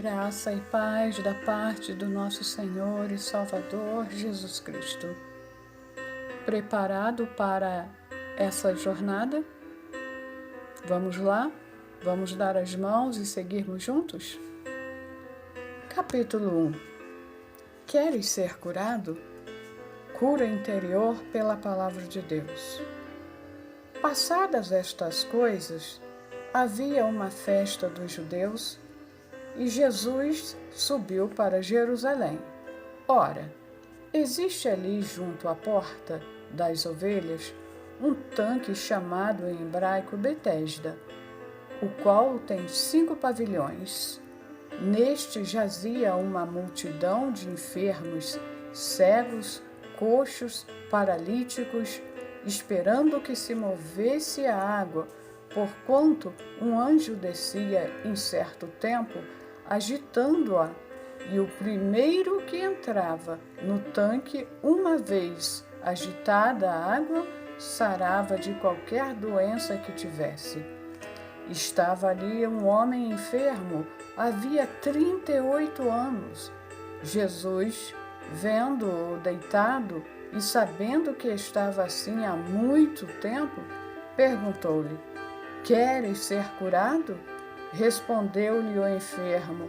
Graça e paz da parte do nosso Senhor e Salvador Jesus Cristo. Preparado para essa jornada? Vamos lá? Vamos dar as mãos e seguirmos juntos? Capítulo 1. Queres ser curado? Cura interior pela palavra de Deus. Passadas estas coisas, havia uma festa dos judeus e Jesus subiu para Jerusalém. Ora, existe ali junto à porta das ovelhas um tanque chamado em hebraico Betesda, o qual tem 5 pavilhões. Neste jazia uma multidão de enfermos, cegos, coxos, paralíticos, esperando que se movesse a água, porquanto um anjo descia em certo tempo, agitando-a, e o primeiro que entrava no tanque, uma vez agitada a água, sarava de qualquer doença que tivesse. Estava ali um homem enfermo, havia 38 anos. Jesus, vendo-o deitado e sabendo que estava assim há muito tempo, perguntou-lhe: Queres ser curado? Respondeu-lhe o enfermo: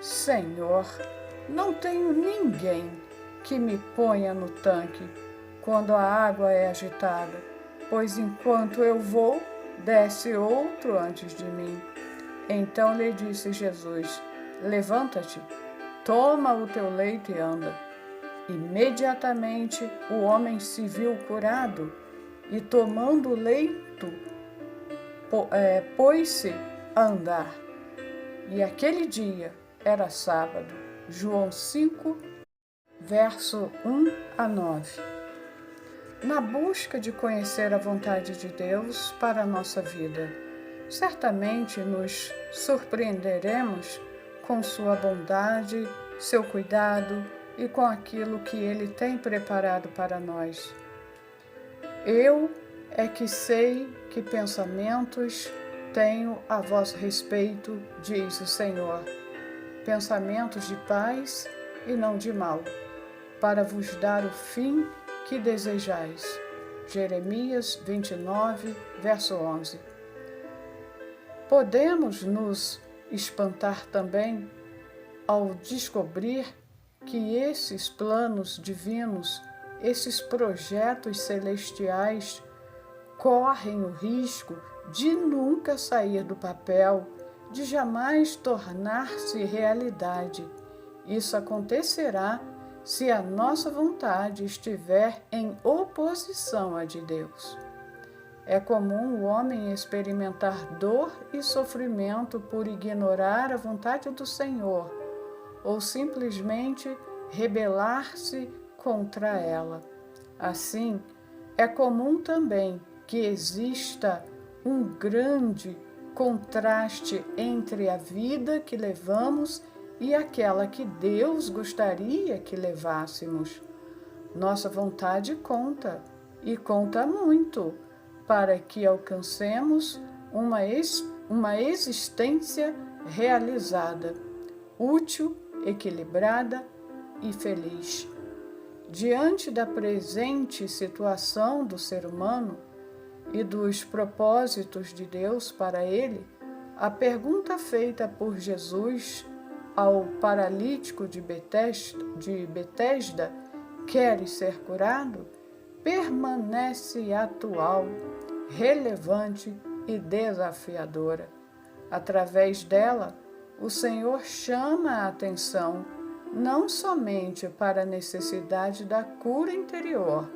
Senhor, não tenho ninguém que me ponha no tanque quando a água é agitada, pois enquanto eu vou, desce outro antes de mim. Então lhe disse Jesus: Levanta-te, toma o teu leito e anda. Imediatamente o homem se viu curado e, tomando o leito, pôs-se a andar. E aquele dia era sábado. João 5, verso 1 a 9. Na busca de conhecer a vontade de Deus para a nossa vida, certamente nos surpreenderemos com sua bondade, seu cuidado e com aquilo que Ele tem preparado para nós. Eu é que sei que pensamentos tenho a vosso respeito, diz o Senhor, pensamentos de paz e não de mal, para vos dar o fim que desejais. Jeremias 29, verso 11. Podemos nos espantar também ao descobrir que esses planos divinos, esses projetos celestiais, correm o risco de nunca sair do papel, de jamais tornar-se realidade. Isso acontecerá se a nossa vontade estiver em oposição à de Deus. É comum o homem experimentar dor e sofrimento por ignorar a vontade do Senhor, ou simplesmente rebelar-se contra ela. Assim, é comum também que exista um grande contraste entre a vida que levamos e aquela que Deus gostaria que levássemos. Nossa vontade conta, e conta muito, para que alcancemos uma existência realizada, útil, equilibrada e feliz. Diante da presente situação do ser humano e dos propósitos de Deus para ele, a pergunta feita por Jesus ao paralítico de Betesda, queres ser curado? Permanece atual, relevante e desafiadora. Através dela, o Senhor chama a atenção não somente para a necessidade da cura interior,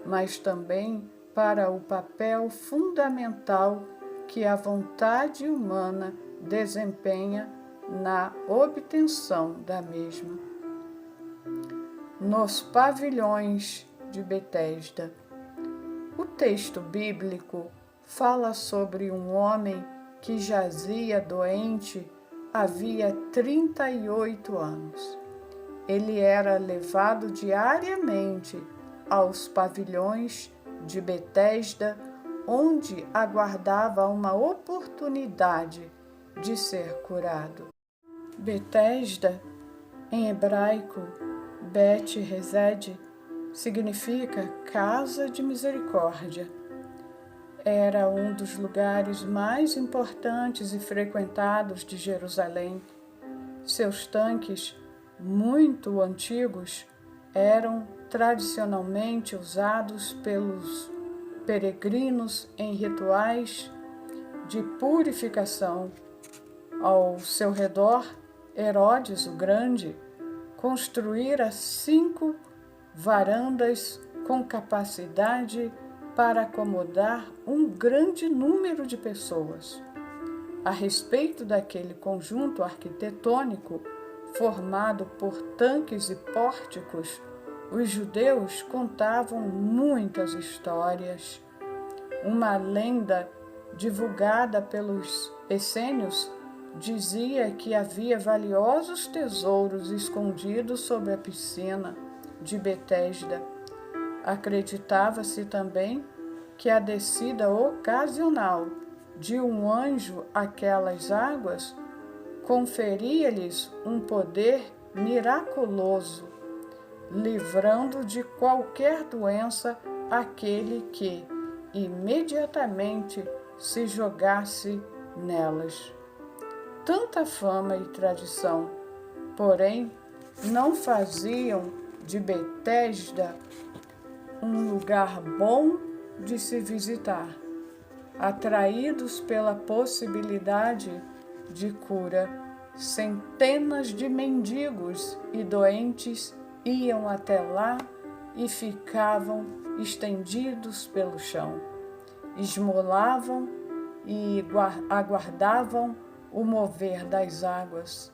mas também para o papel fundamental que a vontade humana desempenha na obtenção da mesma. Nos pavilhões de Betesda. O texto bíblico fala sobre um homem que jazia doente havia 38 anos. Ele era levado diariamente aos pavilhões de Betesda, onde aguardava uma oportunidade de ser curado. Betesda, em hebraico, Bet Hesed, significa casa de misericórdia. Era um dos lugares mais importantes e frequentados de Jerusalém. Seus tanques, muito antigos, eram tradicionalmente usados pelos peregrinos em rituais de purificação. Ao seu redor, Herodes o Grande construíra 5 varandas com capacidade para acomodar um grande número de pessoas. A respeito daquele conjunto arquitetônico formado por tanques e pórticos, os judeus contavam muitas histórias. Uma lenda divulgada pelos essênios dizia que havia valiosos tesouros escondidos sob a piscina de Betesda. Acreditava-se também que a descida ocasional de um anjo àquelas águas conferia-lhes um poder miraculoso, livrando de qualquer doença aquele que imediatamente se jogasse nelas. Tanta fama e tradição, porém, não faziam de Betesda um lugar bom de se visitar. Atraídos pela possibilidade de cura, centenas de mendigos e doentes iam até lá e ficavam estendidos pelo chão. Esmolavam e aguardavam o mover das águas,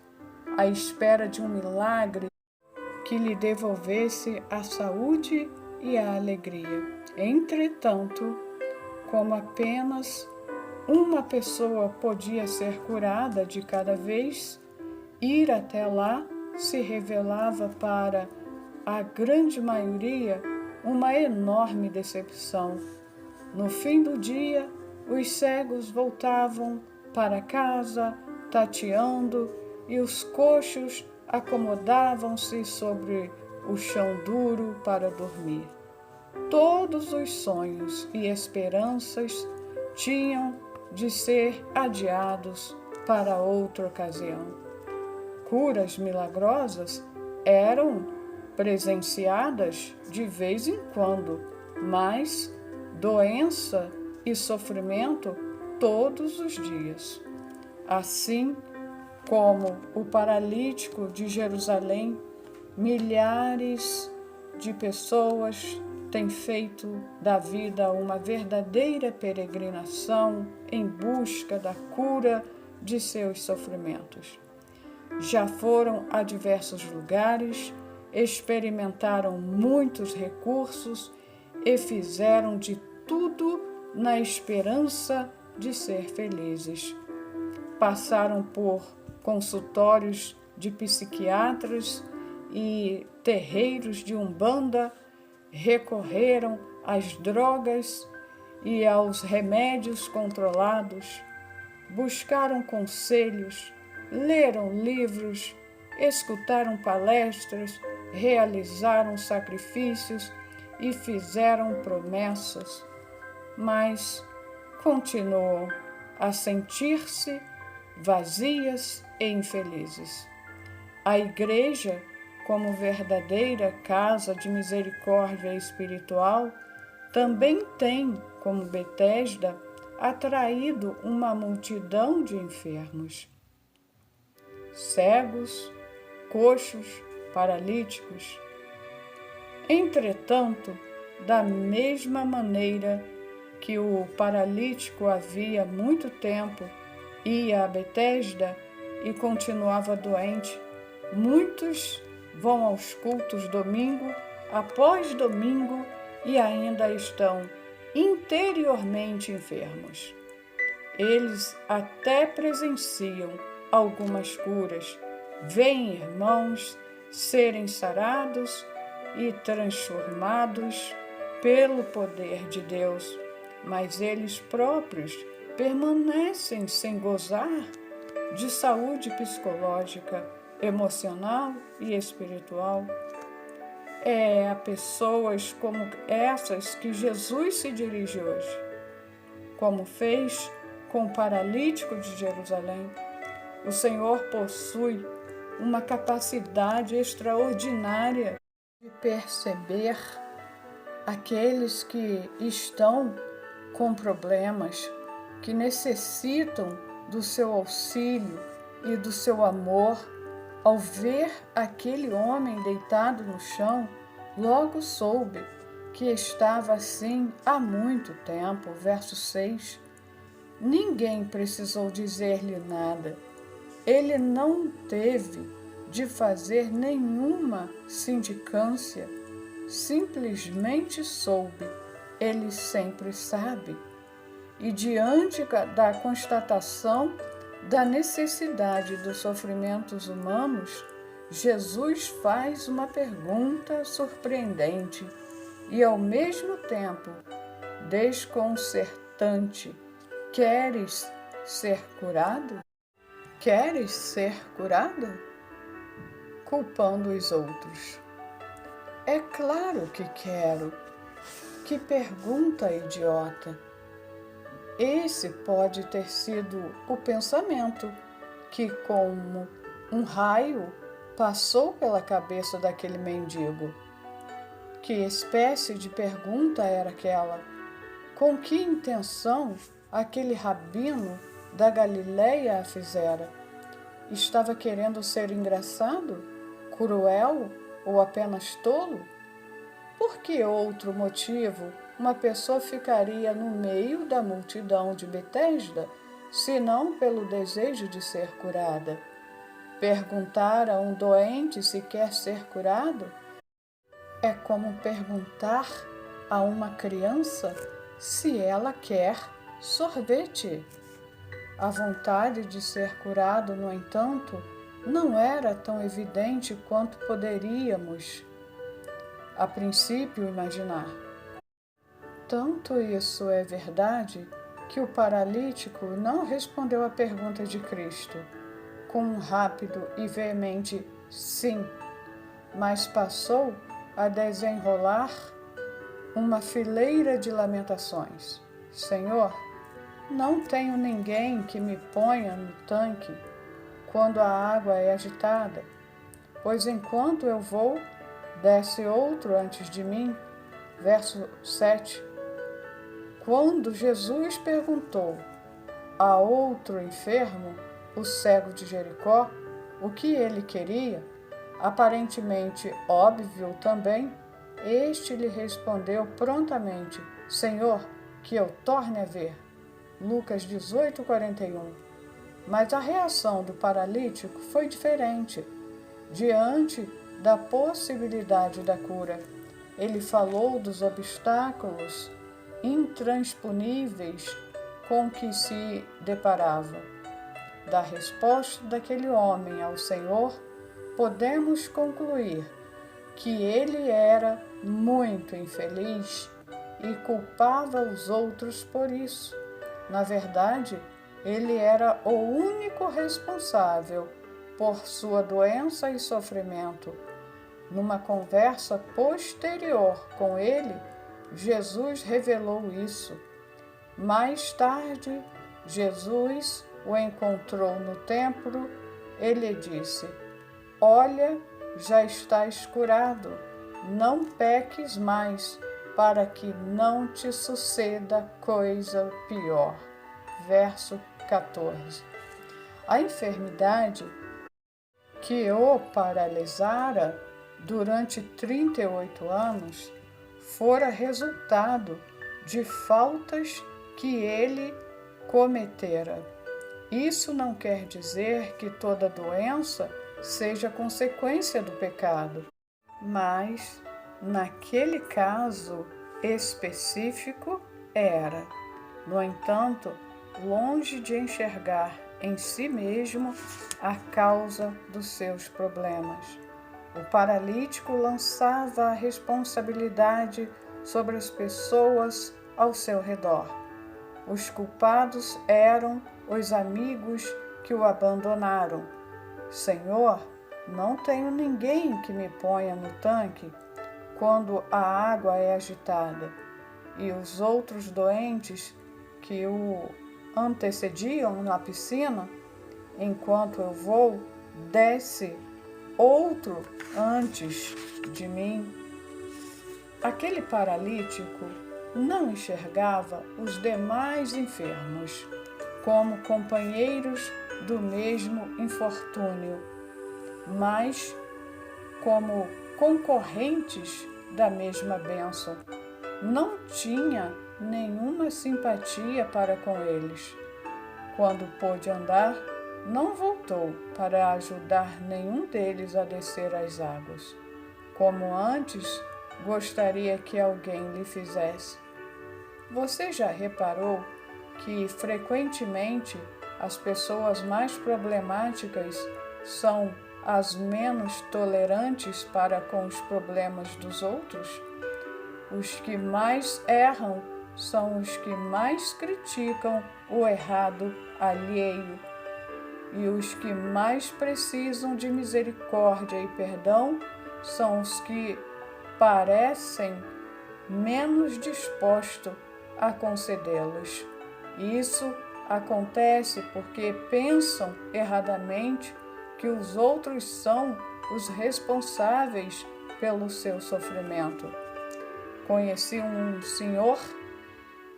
à espera de um milagre que lhe devolvesse a saúde e a alegria. Entretanto, como apenas uma pessoa podia ser curada de cada vez, ir até lá se revelava para a grande maioria uma enorme decepção. No fim do dia, os cegos voltavam para casa, tateando, e os coxos acomodavam-se sobre o chão duro para dormir. Todos os sonhos e esperanças tinham de ser adiados para outra ocasião. Curas milagrosas eram presenciadas de vez em quando, mas doença e sofrimento todos os dias. Assim como o paralítico de Jerusalém, milhares de pessoas têm feito da vida uma verdadeira peregrinação em busca da cura de seus sofrimentos. Já foram a diversos lugares, experimentaram muitos recursos e fizeram de tudo na esperança de ser felizes. Passaram por consultórios de psiquiatras e terreiros de umbanda, recorreram às drogas e aos remédios controlados, buscaram conselhos, leram livros, escutaram palestras, realizaram sacrifícios e fizeram promessas, mas continuam a sentir-se vazias e infelizes. A Igreja, como verdadeira casa de misericórdia espiritual, também tem, como Betesda, atraído uma multidão de enfermos. Cegos, coxos, paralíticos. Entretanto, da mesma maneira que o paralítico havia muito tempo ia a Betesda e continuava doente, muitos vão aos cultos domingo após domingo e ainda estão interiormente enfermos. Eles até presenciam algumas curas, veem irmãos serem sarados e transformados pelo poder de Deus, mas eles próprios permanecem sem gozar de saúde psicológica, emocional e espiritual. É a pessoas como essas que Jesus se dirige hoje, como fez com o paralítico de Jerusalém. O Senhor possui uma capacidade extraordinária de perceber aqueles que estão com problemas, que necessitam do seu auxílio e do seu amor. Ao ver aquele homem deitado no chão, logo soube que estava assim há muito tempo. Verso 6. Ninguém precisou dizer-lhe nada. Ele não teve de fazer nenhuma sindicância, simplesmente soube. Ele sempre sabe. E diante da constatação da necessidade dos sofrimentos humanos, Jesus faz uma pergunta surpreendente e, ao mesmo tempo, desconcertante. Queres ser curado? Queres ser curado? Culpando os outros. É claro que quero. Que pergunta idiota! Esse pode ter sido o pensamento que, como um raio, passou pela cabeça daquele mendigo. Que espécie de pergunta era aquela? Com que intenção aquele rabino da Galileia a fizera? Estava querendo ser engraçado, cruel ou apenas tolo? Por que outro motivo uma pessoa ficaria no meio da multidão de Betesda, senão pelo desejo de ser curada? Perguntar a um doente se quer ser curado é como perguntar a uma criança se ela quer sorvete. A vontade de ser curado, no entanto, não era tão evidente quanto poderíamos, a princípio, imaginar. Tanto isso é verdade que o paralítico não respondeu à pergunta de Cristo com um rápido e veemente sim, mas passou a desenrolar uma fileira de lamentações. Senhor, não tenho ninguém que me ponha no tanque quando a água é agitada, pois enquanto eu vou, desce outro antes de mim. Verso 7. Quando Jesus perguntou a outro enfermo, o cego de Jericó, o que ele queria, aparentemente óbvio também, este lhe respondeu prontamente: Senhor, que eu torne a ver. Lucas 18:41. Mas a reação do paralítico foi diferente. Diante da possibilidade da cura, ele falou dos obstáculos intransponíveis com que se deparava. Da resposta daquele homem ao Senhor, podemos concluir que ele era muito infeliz e culpava os outros por isso. Na verdade, ele era o único responsável por sua doença e sofrimento. Numa conversa posterior com ele, Jesus revelou isso. Mais tarde, Jesus o encontrou no templo. Ele disse: Olha, já estás curado, não peques mais, para que não te suceda coisa pior. Verso 14. A enfermidade que o paralisara durante 38 anos fora resultado de faltas que ele cometera. Isso não quer dizer que toda doença seja consequência do pecado, mas naquele caso específico era. No entanto, longe de enxergar em si mesmo a causa dos seus problemas, o paralítico lançava a responsabilidade sobre as pessoas ao seu redor. Os culpados eram os amigos que o abandonaram. Senhor, não tenho ninguém que me ponha no tanque quando a água é agitada. E os outros doentes que o antecediam na piscina, enquanto eu vou, desce outro antes de mim. Aquele paralítico não enxergava os demais enfermos como companheiros do mesmo infortúnio, mas como concorrentes da mesma bênção. Não tinha nenhuma simpatia para com eles. Quando pôde andar, não voltou para ajudar nenhum deles a descer as águas, como antes gostaria que alguém lhe fizesse. Você já reparou que frequentemente as pessoas mais problemáticas são as menos tolerantes para com os problemas dos outros? Os que mais erram são os que mais criticam o errado alheio. E os que mais precisam de misericórdia e perdão são os que parecem menos dispostos a concedê-los. Isso acontece porque pensam erradamente que os outros são os responsáveis pelo seu sofrimento. Conheci um senhor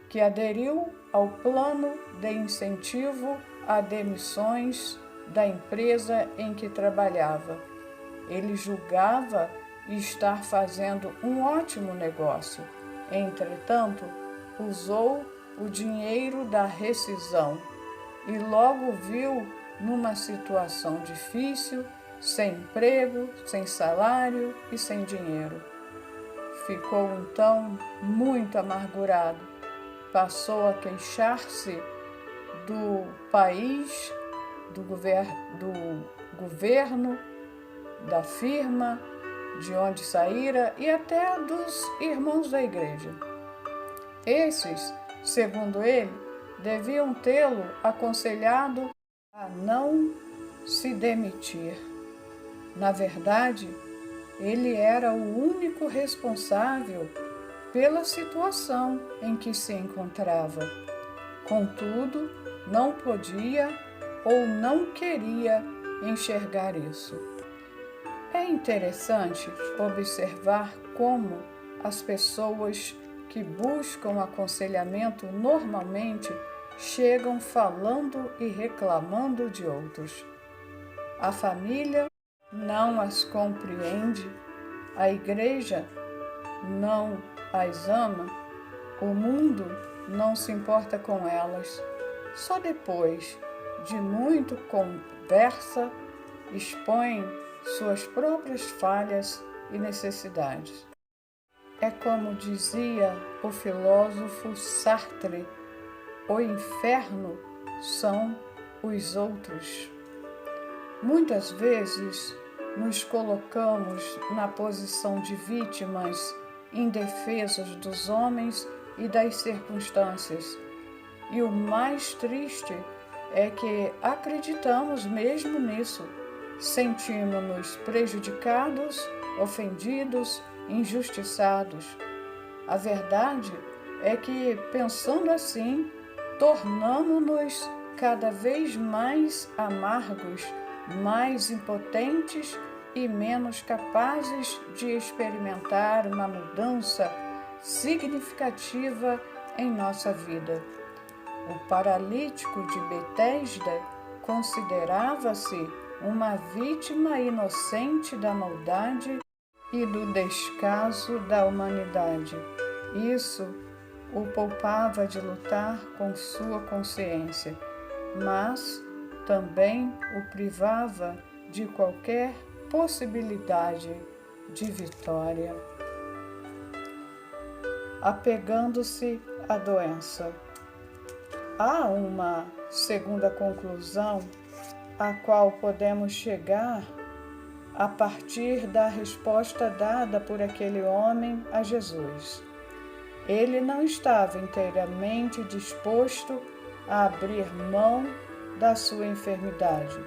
que aderiu ao plano de incentivo a demissões da empresa em que trabalhava. Ele julgava estar fazendo um ótimo negócio. Entretanto, usou o dinheiro da rescisão e logo viu numa situação difícil, sem emprego, sem salário e sem dinheiro. Ficou então muito amargurado. Passou a queixar-se do país, do governo, da firma, de onde saíra e até dos irmãos da igreja. Esses, segundo ele, deviam tê-lo aconselhado a não se demitir. Na verdade, ele era o único responsável pela situação em que se encontrava. Contudo, não podia ou não queria enxergar isso. É interessante observar como as pessoas que buscam aconselhamento normalmente chegam falando e reclamando de outros. A família não as compreende, a igreja não as ama, o mundo não se importa com elas. Só depois de muito conversa expõem suas próprias falhas e necessidades. É como dizia o filósofo Sartre: o inferno são os outros. Muitas vezes nos colocamos na posição de vítimas indefesas dos homens e das circunstâncias. E o mais triste é que acreditamos mesmo nisso. Sentimos-nos prejudicados, ofendidos, injustiçados. A verdade é que, pensando assim, tornamos-nos cada vez mais amargos, mais impotentes e menos capazes de experimentar uma mudança significativa em nossa vida. O paralítico de Betesda considerava-se uma vítima inocente da maldade e do descaso da humanidade. Isso o poupava de lutar com sua consciência, mas também o privava de qualquer possibilidade de vitória. Apegando-se à doença. Há uma segunda conclusão a qual podemos chegar a partir da resposta dada por aquele homem a Jesus. Ele não estava inteiramente disposto a abrir mão da sua enfermidade.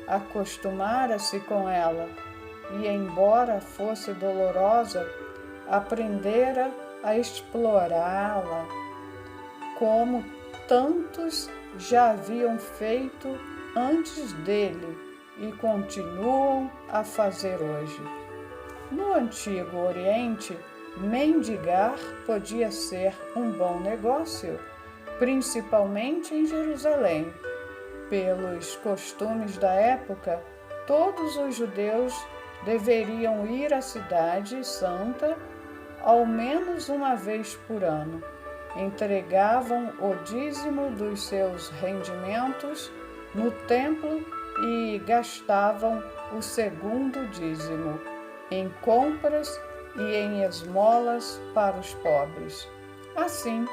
Acostumara-se com ela e, embora fosse dolorosa, aprendera a explorá-la, como tantos já haviam feito antes dele e continuam a fazer hoje. No Antigo Oriente, mendigar podia ser um bom negócio, principalmente em Jerusalém. Pelos costumes da época, todos os judeus deveriam ir à cidade santa ao menos uma vez por ano. Entregavam o dízimo dos seus rendimentos no templo e gastavam o segundo dízimo em compras e em esmolas para os pobres. Assim,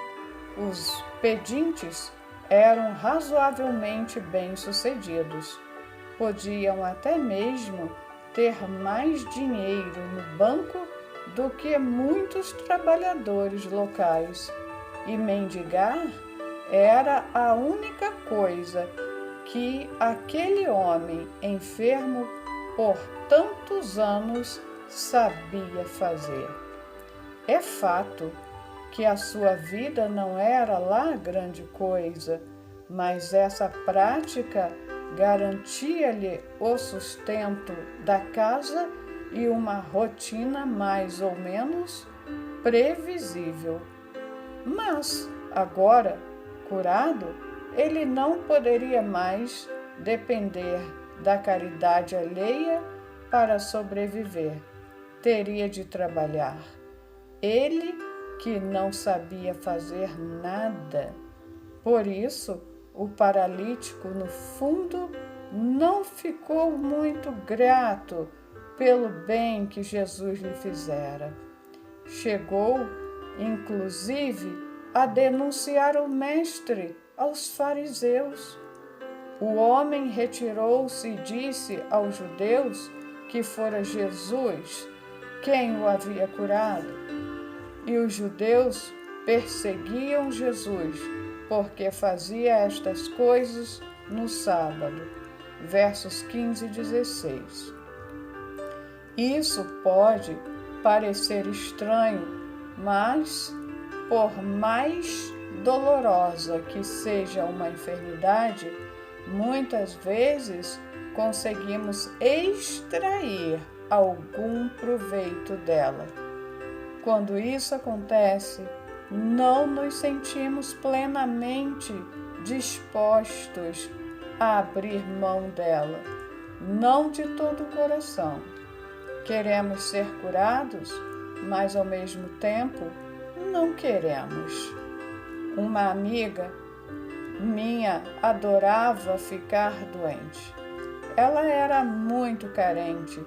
os pedintes eram razoavelmente bem-sucedidos. Podiam até mesmo ter mais dinheiro no banco do que muitos trabalhadores locais. E mendigar era a única coisa que aquele homem enfermo por tantos anos sabia fazer. É fato que a sua vida não era lá grande coisa, mas essa prática garantia-lhe o sustento da casa e uma rotina mais ou menos previsível. Mas, agora, curado, ele não poderia mais depender da caridade alheia para sobreviver. Teria de trabalhar. Ele que não sabia fazer nada. Por isso, o paralítico, no fundo, não ficou muito grato pelo bem que Jesus lhe fizera. Chegou, inclusive, a denunciar o Mestre aos fariseus. O homem retirou-se e disse aos judeus que fora Jesus quem o havia curado. E os judeus perseguiam Jesus porque fazia estas coisas no sábado. Versos 15 e 16. Isso pode parecer estranho, mas, por mais dolorosa que seja uma enfermidade, muitas vezes conseguimos extrair algum proveito dela. Quando isso acontece, não nos sentimos plenamente dispostos a abrir mão dela, não de todo o coração. Queremos ser curados, mas ao mesmo tempo não queremos. Uma amiga minha adorava ficar doente. Ela era muito carente.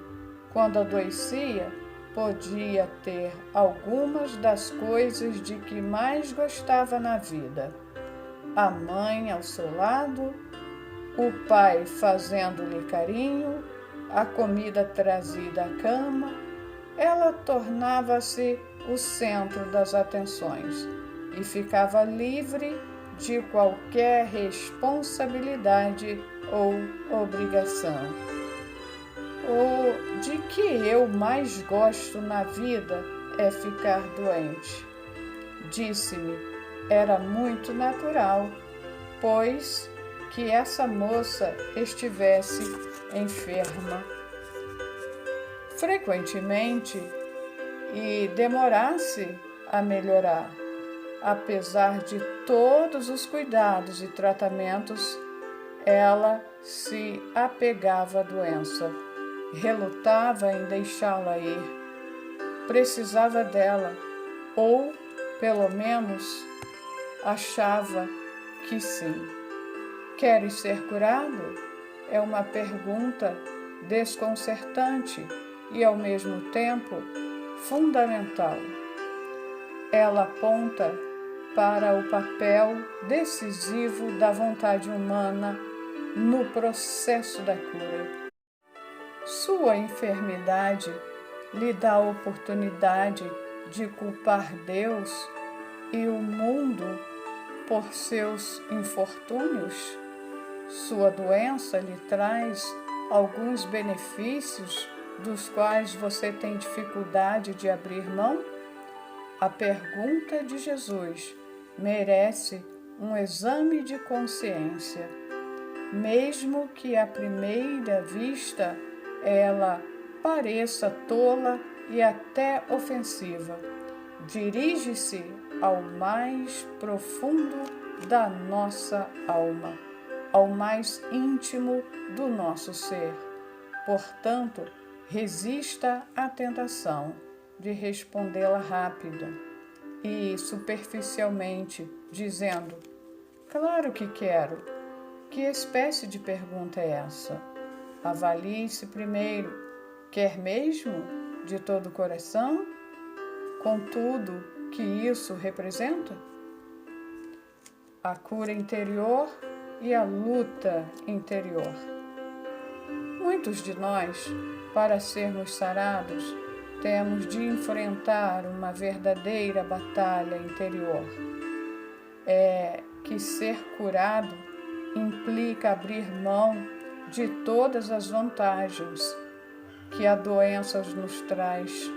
Quando adoecia, podia ter algumas das coisas de que mais gostava na vida: a mãe ao seu lado, o pai fazendo-lhe carinho, a comida trazida à cama. Ela tornava-se o centro das atenções e ficava livre de qualquer responsabilidade ou obrigação. O de que eu mais gosto na vida é ficar doente. Disse-me, era muito natural, pois que essa moça estivesse enferma frequentemente e demorasse a melhorar. Apesar de todos os cuidados e tratamentos, ela se apegava à doença, relutava em deixá-la ir. Precisava dela, ou, pelo menos, achava que sim. Queres ser curado? É uma pergunta desconcertante e, ao mesmo tempo, fundamental. Ela aponta para o papel decisivo da vontade humana no processo da cura. Sua enfermidade lhe dá a oportunidade de culpar Deus e o mundo por seus infortúnios? Sua doença lhe traz alguns benefícios dos quais você tem dificuldade de abrir mão? A pergunta de Jesus merece um exame de consciência. Mesmo que à primeira vista ela pareça tola e até ofensiva, dirige-se ao mais profundo da nossa alma, ao mais íntimo do nosso ser. Portanto, resista à tentação de respondê-la rápida e superficialmente, dizendo: claro que quero. Que espécie de pergunta é essa? Avalie-se primeiro. Quer mesmo de todo o coração? Com tudo que isso representa? A cura interior e a luta interior. Muitos de nós, para sermos sarados, temos de enfrentar uma verdadeira batalha interior. É que ser curado implica abrir mão de todas as vantagens que a doença nos traz.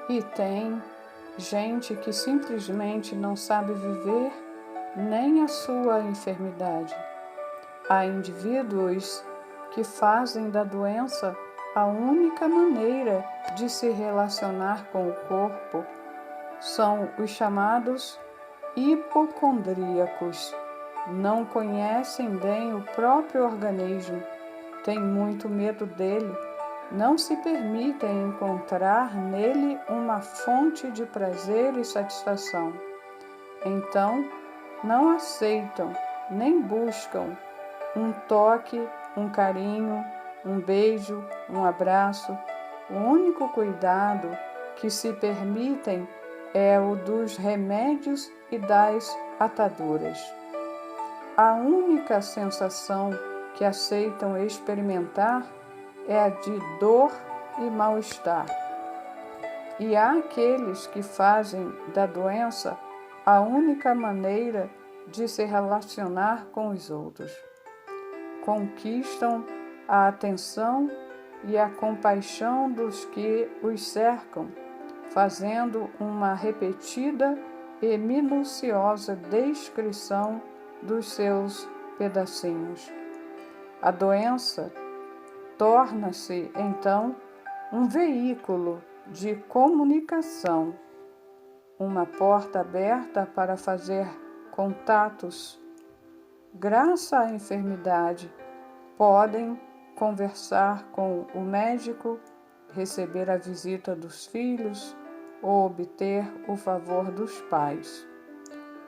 E tem gente que simplesmente não sabe viver nem a sua enfermidade. Há indivíduos que fazem da doença a única maneira de se relacionar com o corpo. São os chamados hipocondríacos. Não conhecem bem o próprio organismo, têm muito medo dele, não se permitem encontrar nele uma fonte de prazer e satisfação. Então, não aceitam nem buscam um toque, um carinho, um beijo, um abraço. O único cuidado que se permitem é o dos remédios e das ataduras. A única sensação que aceitam experimentar é a de dor e mal-estar. E há aqueles que fazem da doença a única maneira de se relacionar com os outros. Conquistam a atenção e a compaixão dos que os cercam, fazendo uma repetida e minuciosa descrição dos seus pedacinhos. A doença torna-se, então, um veículo de comunicação, uma porta aberta para fazer contatos. Graças à enfermidade, podem conversar com o médico, receber a visita dos filhos ou obter o favor dos pais.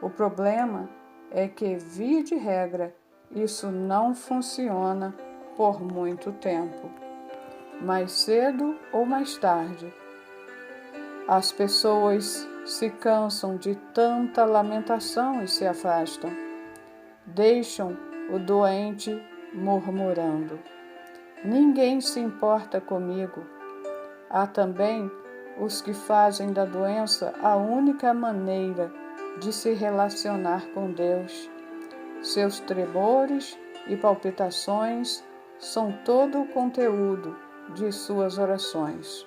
O problema é que, via de regra, isso não funciona por muito tempo. Mais cedo ou mais tarde, as pessoas se cansam de tanta lamentação e se afastam. Deixam o doente murmurando: ninguém se importa comigo. Há também os que fazem da doença a única maneira de se relacionar com Deus. Seus tremores e palpitações são todo o conteúdo de suas orações.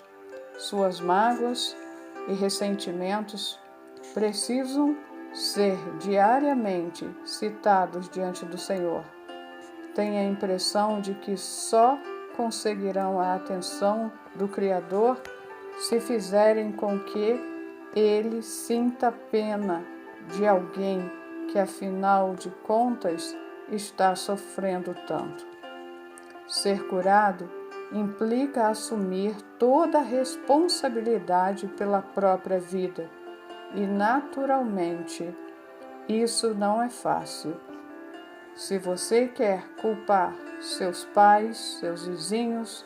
Suas mágoas e ressentimentos precisam ser diariamente citados diante do Senhor. Tem a impressão de que só conseguirão a atenção do Criador se fizerem com que Ele sinta pena de alguém que, afinal de contas, está sofrendo tanto. Ser curado implica assumir toda a responsabilidade pela própria vida e, naturalmente, isso não é fácil. Se você quer culpar seus pais, seus vizinhos,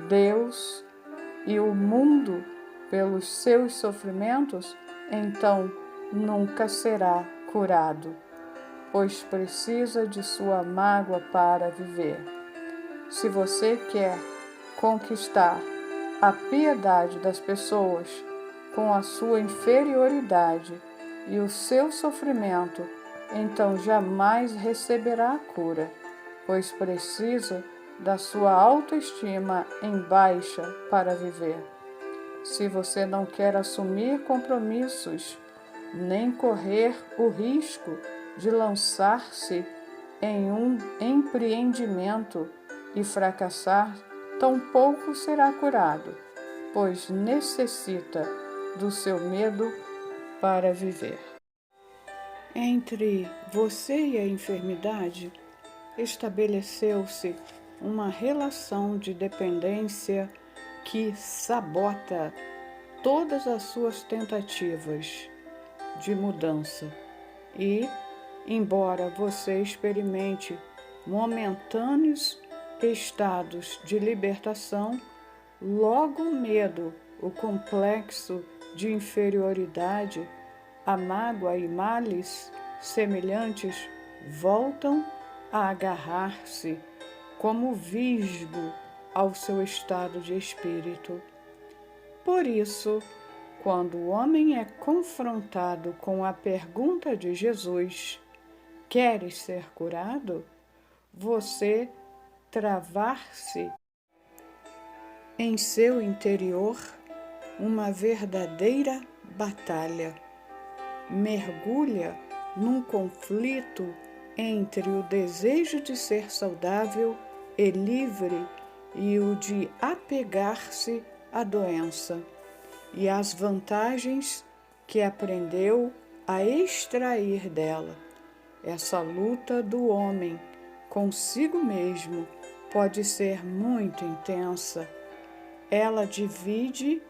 Deus e o mundo pelos seus sofrimentos, então nunca será curado, pois precisa de sua mágoa para viver. Se você quer conquistar a piedade das pessoas com a sua inferioridade e o seu sofrimento, então jamais receberá a cura, pois precisa da sua autoestima em baixa para viver. Se você não quer assumir compromissos, nem correr o risco de lançar-se em um empreendimento e fracassar, tampouco será curado, pois necessita do seu medo para viver. Entre você e a enfermidade, estabeleceu-se uma relação de dependência que sabota todas as suas tentativas de mudança e, embora você experimente momentâneos estados de libertação, logo o medo, o complexo de inferioridade, a mágoa e males semelhantes voltam a agarrar-se como visgo ao seu estado de espírito. Por isso, quando o homem é confrontado com a pergunta de Jesus: "Queres ser curado?", você travar-se em seu interior uma verdadeira batalha. Mergulha num conflito entre o desejo de ser saudável e livre e o de apegar-se à doença e às vantagens que aprendeu a extrair dela. Essa luta do homem consigo mesmo pode ser muito intensa. Ela divide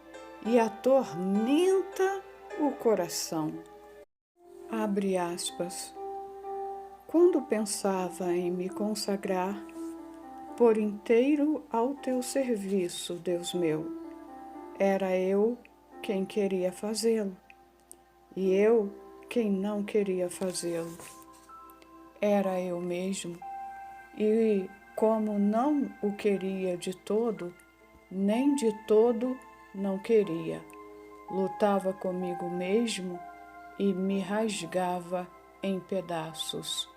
e atormenta o coração. Abre aspas. Quando pensava em me consagrar por inteiro ao teu serviço, Deus meu, era eu quem queria fazê-lo, e eu quem não queria fazê-lo. Era eu mesmo, e como não o queria de todo, nem de todo não queria, lutava comigo mesmo e me rasgava em pedaços.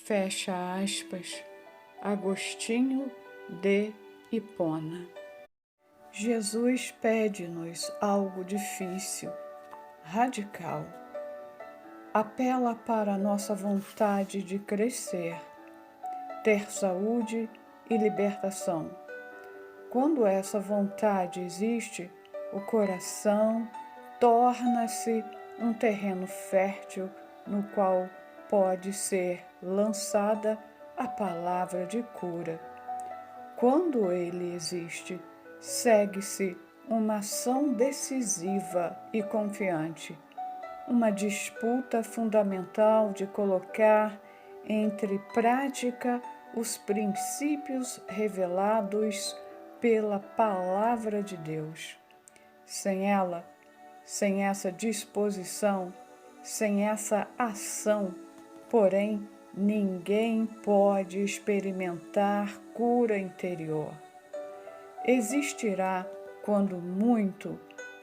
Fecha aspas. Agostinho de Hipona. Jesus pede-nos algo difícil, radical. Apela para a nossa vontade de crescer, ter saúde e libertação. Quando essa vontade existe, o coração torna-se um terreno fértil no qual pode ser lançada a palavra de cura. Quando ele existe, segue-se uma ação decisiva e confiante, uma disputa fundamental de colocar entre prática os princípios revelados pela palavra de Deus. Sem ela, sem essa disposição, sem essa ação, porém, ninguém pode experimentar cura interior. Existirá, quando muito,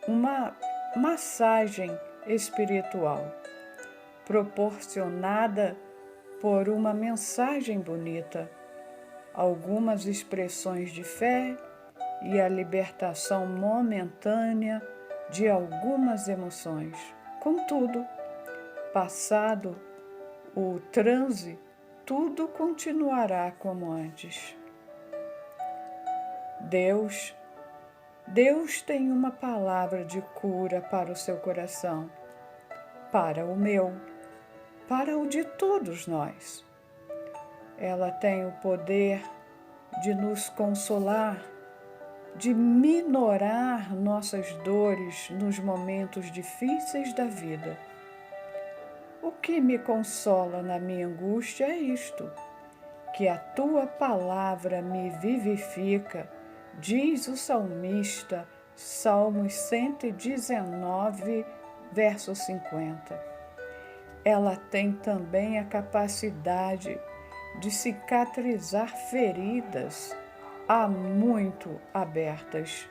uma massagem espiritual, proporcionada por uma mensagem bonita, algumas expressões de fé e a libertação momentânea de algumas emoções. Contudo, passado o transe, tudo continuará como antes. Deus tem uma palavra de cura para o seu coração, para o meu, para o de todos nós. Ela tem o poder de nos consolar, de minorar nossas dores nos momentos difíceis da vida. O que me consola na minha angústia é isto, que a tua palavra me vivifica, diz o salmista, Salmos 119, verso 50. Ela tem também a capacidade de cicatrizar feridas há muito abertas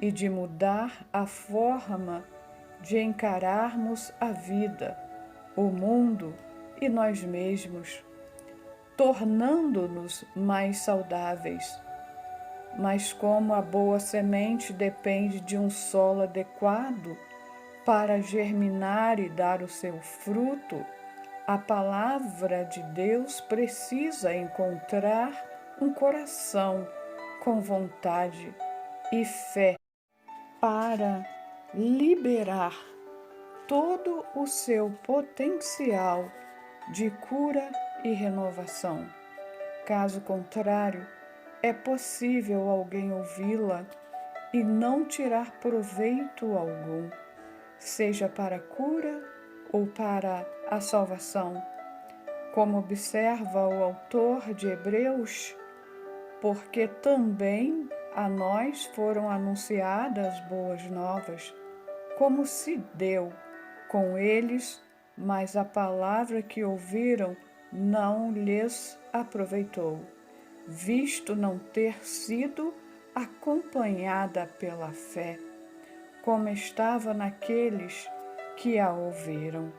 e de mudar a forma de encararmos a vida, o mundo e nós mesmos, tornando-nos mais saudáveis. Mas como a boa semente depende de um solo adequado para germinar e dar o seu fruto, a palavra de Deus precisa encontrar um coração com vontade e fé para liberar todo o seu potencial de cura e renovação. Caso contrário, é possível alguém ouvi-la e não tirar proveito algum, seja para a cura ou para a salvação. Como observa o autor de Hebreus, porque também a nós foram anunciadas boas novas, como se deu com eles, mas a palavra que ouviram não lhes aproveitou, visto não ter sido acompanhada pela fé, como estava naqueles que a ouviram.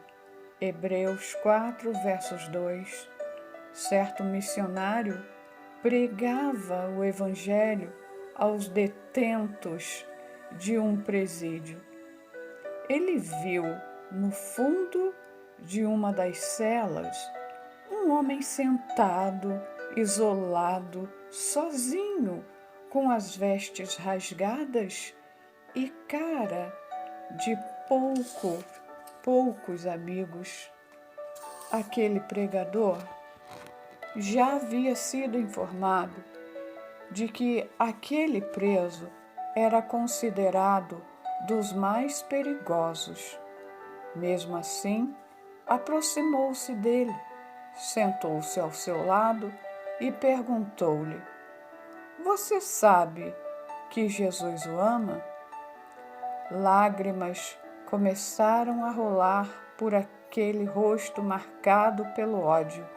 Hebreus 4, versos 2. Certo missionário pregava o Evangelho aos detentos de um presídio. Ele viu, no fundo de uma das celas, um homem sentado, isolado, sozinho, com as vestes rasgadas e cara de poucos amigos. Aquele pregador já havia sido informado de que aquele preso era considerado dos mais perigosos. Mesmo assim, aproximou-se dele, sentou-se ao seu lado e perguntou-lhe: "Você sabe que Jesus o ama?" Lágrimas começaram a rolar por aquele rosto marcado pelo ódio,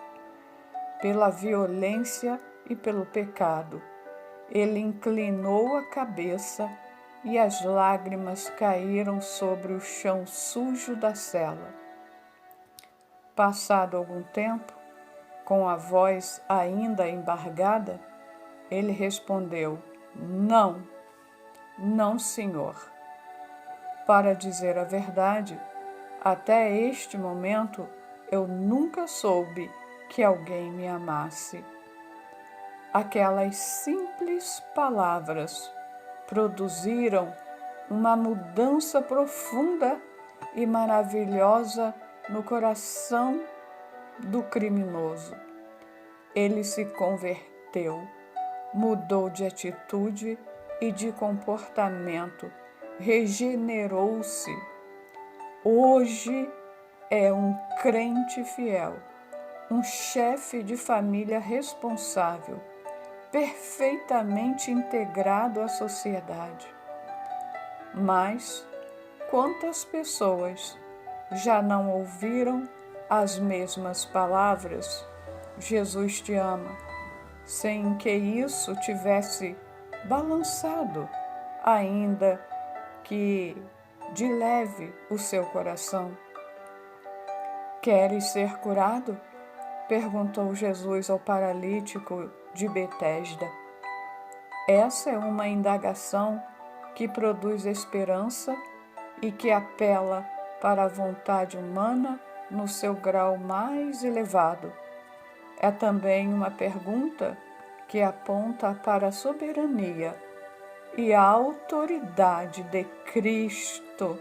pela violência e pelo pecado. Ele inclinou a cabeça e as lágrimas caíram sobre o chão sujo da cela. Passado algum tempo, com a voz ainda embargada, ele respondeu: "Não, não, senhor. Para dizer a verdade, até este momento eu nunca soube que alguém me amasse." Aquelas simples palavras produziram uma mudança profunda e maravilhosa no coração do criminoso. Ele se converteu, mudou de atitude e de comportamento, regenerou-se. Hoje é um crente fiel, um chefe de família responsável, perfeitamente integrado à sociedade. Mas quantas pessoas já não ouviram as mesmas palavras, "Jesus te ama", sem que isso tivesse balançado, ainda que de leve, o seu coração? "Queres ser curado?" perguntou Jesus ao paralítico de Betesda. Essa é uma indagação que produz esperança e que apela para a vontade humana no seu grau mais elevado. É também uma pergunta que aponta para a soberania e a autoridade de Cristo.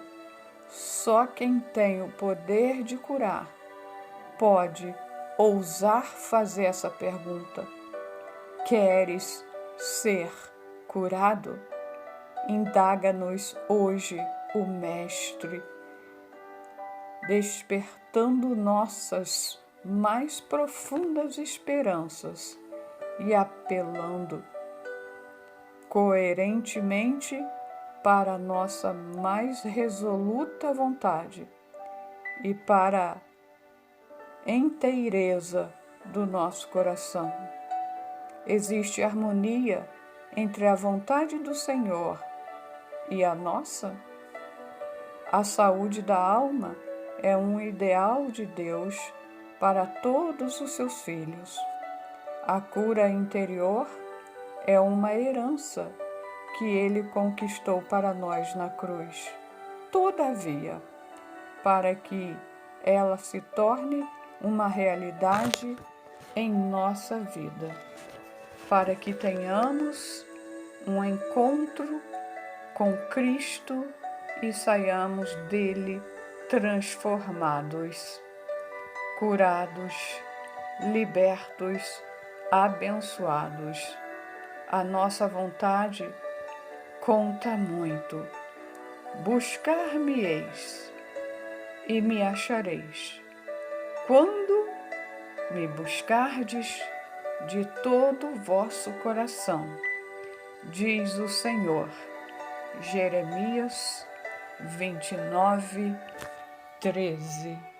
Só quem tem o poder de curar pode ousar fazer essa pergunta: "Queres ser curado?" Indaga-nos hoje o Mestre, despertando nossas mais profundas esperanças e apelando coerentemente para a nossa mais resoluta vontade e para a inteireza do nosso coração. Existe harmonia entre a vontade do Senhor e a nossa? A saúde da alma é um ideal de Deus para todos os seus filhos. A cura interior é uma herança que Ele conquistou para nós na cruz. Todavia, para que ela se torne uma realidade em nossa vida, para que tenhamos um encontro com Cristo e saiamos dele transformados, curados, libertos, abençoados. A nossa vontade conta muito. Buscar-me-eis e me achareis, quando me buscardes de todo o vosso coração, diz o Senhor. Jeremias 29, 13.